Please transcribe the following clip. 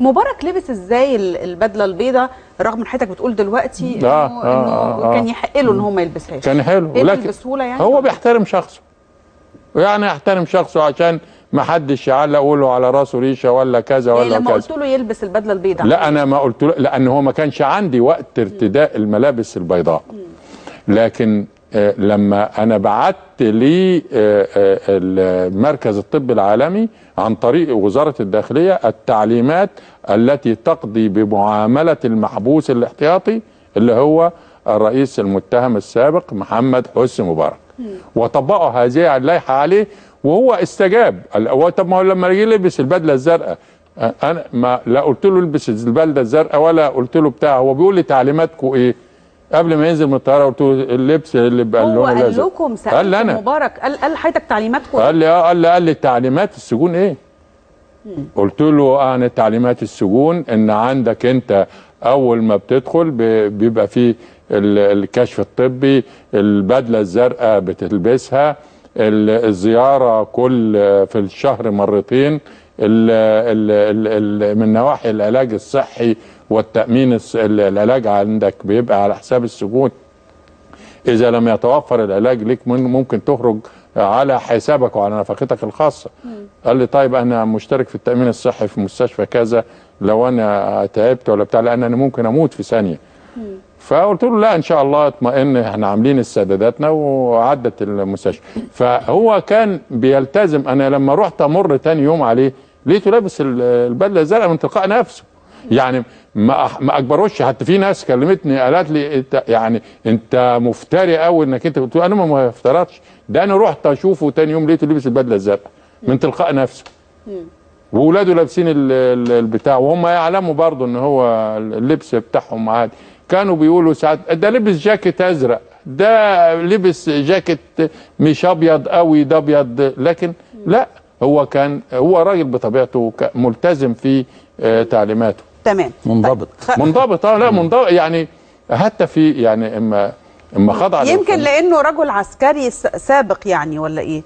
مبارك لبس ازاي البدله البيضاء رغم ان حضرتك بتقول دلوقتي انه كان يحق له ان هو ما يلبسهاش؟ كان حلو لكن بسهوله يعني هو بيحترم شخصه، يعني يحترم شخصه عشان ما حدش يعلق يقوله على راسه ريشه ولا كذا ولا يعني لما كذا. قلت له يلبس البدله البيضاء لا انا ما قلت له، لان هو ما كانش عندي وقت ارتداء الملابس البيضاء. لكن لما انا بعت لي المركز الطبي العالمي عن طريق وزاره الداخليه التعليمات التي تقضي بمعامله المحبوس الاحتياطي اللي هو الرئيس المتهم السابق محمد حسني مبارك، وطبقوا هذه اللائحه عليه وهو استجاب. طب ما هو لما يجي يلبس البدله الزرقاء انا ما لا قلت له البس البدله الزرقاء ولا قلت له بتاع، هو بيقول لي تعليماتكم ايه؟ قبل ما ينزل من الطياره قلت له اللبس اللي بقى اللون الازرق. هو قال لكم سألتم مبارك قال حضرتك تعليماتكم؟ قال لي تعليمات السجون ايه؟ قلت له انا تعليمات السجون ان عندك انت اول ما بتدخل بيبقى فيه الكشف الطبي، البدله الزرقاء بتلبسها، الزياره في الشهر مرتين، من نواحي العلاج الصحي والتأمين العلاج عندك بيبقى على حساب السجون. إذا لم يتوفر العلاج ليك ممكن تخرج على حسابك وعلى نفقتك الخاصة. قال لي طيب أنا مشترك في التأمين الصحي في مستشفى كذا، لو أنا تعبت ولا بتاع لأن أنا ممكن أموت في ثانية. فقلت له لا إن شاء الله اطمئن، احنا عاملين استعداداتنا وعدت المستشفى. فهو كان بيلتزم. أنا لما رحت أمر تاني يوم عليه لقيته لابس البدلة الزرقاء من تلقاء نفسه. يعني ما اجبروش. حتى في ناس كلمتني قالت لي انت يعني انت مفتري قوي انك انت. قلت له انا ما افترضتش، ده انا رحت اشوفه تاني يوم لقيته لابس البدله الزرقاء من تلقاء نفسه. واولاده لابسين البتاع وهم يعلموا برضه ان هو اللبس بتاعهم عادي. كانوا بيقولوا ساعات ده لبس جاكيت ازرق، ده لبس جاكيت مش ابيض قوي، ده ابيض. لكن لا، هو راجل بطبيعته ملتزم في تعليماته. تمام، منضبط. منضبط لا منضبط يعني. حتى في يعني اما خضع يمكن لانه رجل عسكري سابق يعني ولا ايه؟